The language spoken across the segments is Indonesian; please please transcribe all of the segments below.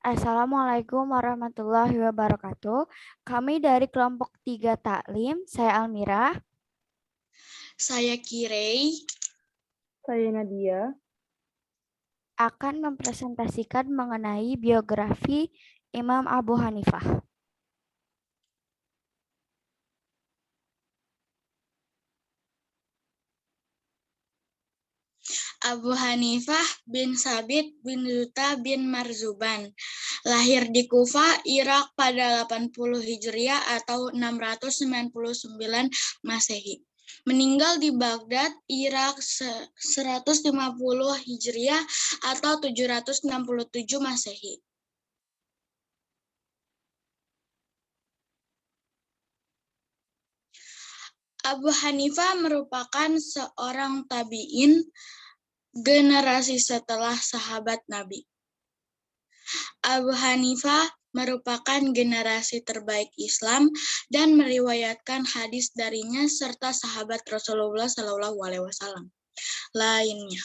Assalamualaikum warahmatullahi wabarakatuh. Kami dari kelompok 3 Taklim, saya Almira. Saya Kirei. Saya Nadia. Akan mempresentasikan mengenai biografi Imam Abu Hanifah. Abu Hanifah bin Sabit bin Duta bin Marzuban. Lahir di Kufa, Irak pada 80 Hijriah atau 699 Masehi. Meninggal di Baghdad, Irak 150 Hijriah atau 767 Masehi. Abu Hanifah merupakan seorang tabi'in generasi setelah sahabat Nabi. Abu Hanifah merupakan generasi terbaik Islam dan meriwayatkan hadis darinya serta sahabat Rasulullah SAW lainnya.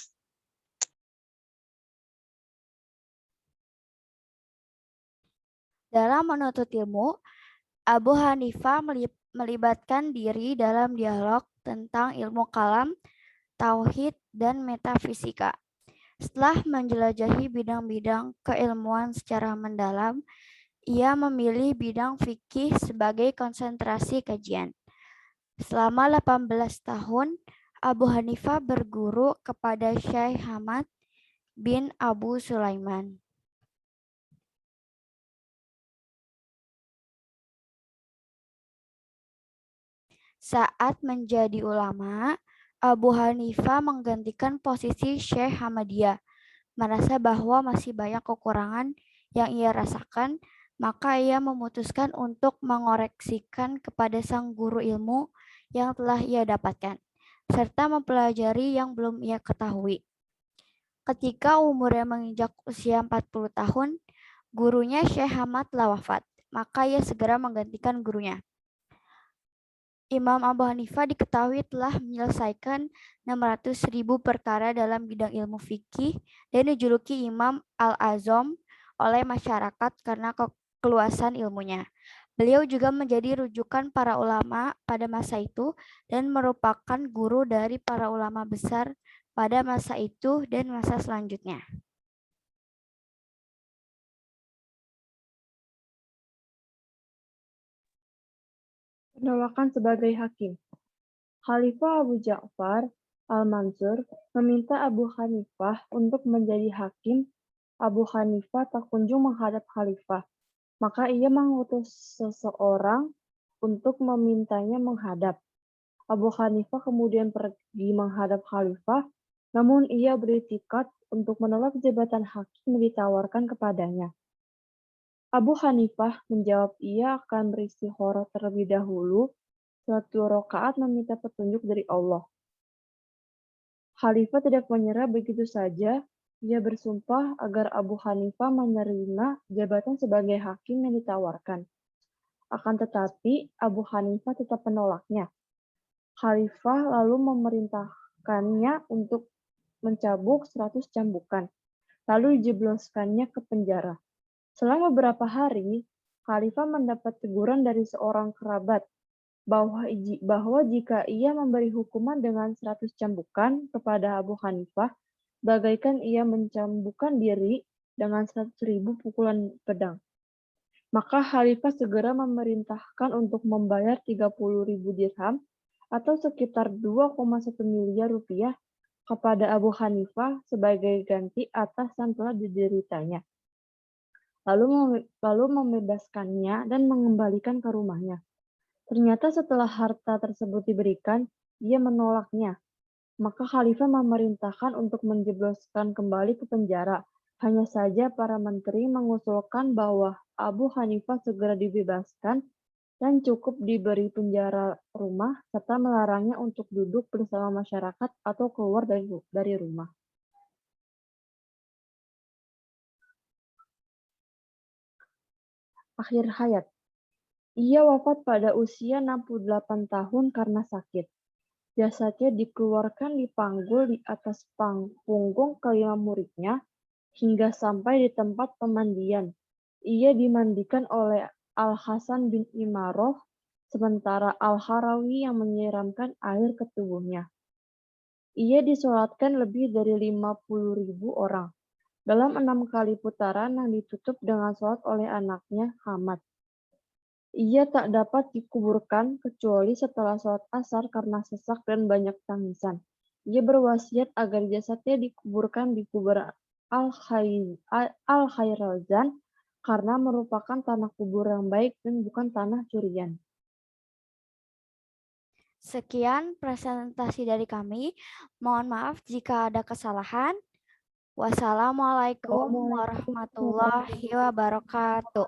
Dalam menuntut ilmu, Abu Hanifah melibatkan diri dalam dialog tentang ilmu kalam, tauhid, dan metafisika. Setelah menjelajahi bidang-bidang keilmuan secara mendalam, ia memilih bidang fikih sebagai konsentrasi kajian. Selama 18 tahun, Abu Hanifah berguru kepada Syekh Hamad bin Abu Sulaiman. Saat menjadi ulama, Abu Hanifah menggantikan posisi Syekh Hamadiyah. Merasa bahwa masih banyak kekurangan yang ia rasakan, maka ia memutuskan untuk mengoreksikan kepada sang guru ilmu yang telah ia dapatkan, serta mempelajari yang belum ia ketahui. Ketika umurnya menginjak usia 40 tahun, gurunya Syekh Hamad telah wafat, maka ia segera menggantikan gurunya. Imam Abu Hanifah diketahui telah menyelesaikan 600.000 perkara dalam bidang ilmu fikih dan dijuluki Imam Al-Azam oleh masyarakat karena keluasan ilmunya. Beliau juga menjadi rujukan para ulama pada masa itu dan merupakan guru dari para ulama besar pada masa itu dan masa selanjutnya. Penolakan sebagai hakim. Khalifah Abu Ja'far Al-Mansur meminta Abu Hanifah untuk menjadi hakim. Abu Hanifah tak kunjung menghadap Khalifah, maka ia mengutus seseorang untuk memintanya menghadap. Abu Hanifah kemudian pergi menghadap Khalifah, namun ia beritikat untuk menolak jabatan hakim yang ditawarkan kepadanya. Abu Hanifah menjawab ia akan beristikharah terlebih dahulu, 1 rakaat meminta petunjuk dari Allah. Khalifah tidak menyerah begitu saja. Ia bersumpah agar Abu Hanifah menerima jabatan sebagai hakim yang ditawarkan. Akan tetapi, Abu Hanifah tetap menolaknya. Khalifah lalu memerintahkannya untuk mencambuk 100 cambukan, lalu dijebloskannya ke penjara. Selama beberapa hari, Khalifah mendapat teguran dari seorang kerabat bahwa jika ia memberi hukuman dengan 100 cambukan kepada Abu Hanifah, bagaikan ia mencambukkan diri dengan 100.000 pukulan pedang. Maka Khalifah segera memerintahkan untuk membayar 30.000 dirham atau sekitar 2,1 miliar rupiah kepada Abu Hanifah sebagai ganti atas yang telah dideritanya. Lalu membebaskannya dan mengembalikan ke rumahnya. Ternyata setelah harta tersebut diberikan, ia menolaknya. Maka Khalifah memerintahkan untuk menjebloskan kembali ke penjara. Hanya saja para menteri mengusulkan bahwa Abu Hanifah segera dibebaskan dan cukup diberi penjara rumah serta melarangnya untuk duduk bersama masyarakat atau keluar dari rumah. Akhir hayat. Ia wafat pada usia 68 tahun karena sakit. Jasadnya dikeluarkan dipanggul di atas punggung kelima muridnya hingga sampai di tempat pemandian. Ia dimandikan oleh Al-Hasan bin Imaroh, sementara Al-Harawi yang menyiramkan air ke tubuhnya. Ia disolatkan lebih dari 50.000 orang dalam 6 kali putaran yang ditutup dengan sholat oleh anaknya Hamad. Ia tak dapat dikuburkan kecuali setelah sholat asar karena sesak dan banyak tangisan. Ia berwasiat agar jasadnya dikuburkan di kuburan Al-Khairazan karena merupakan tanah kubur yang baik dan bukan tanah curian. Sekian presentasi dari kami. Mohon maaf jika ada kesalahan. Wassalamualaikum warahmatullahi wabarakatuh.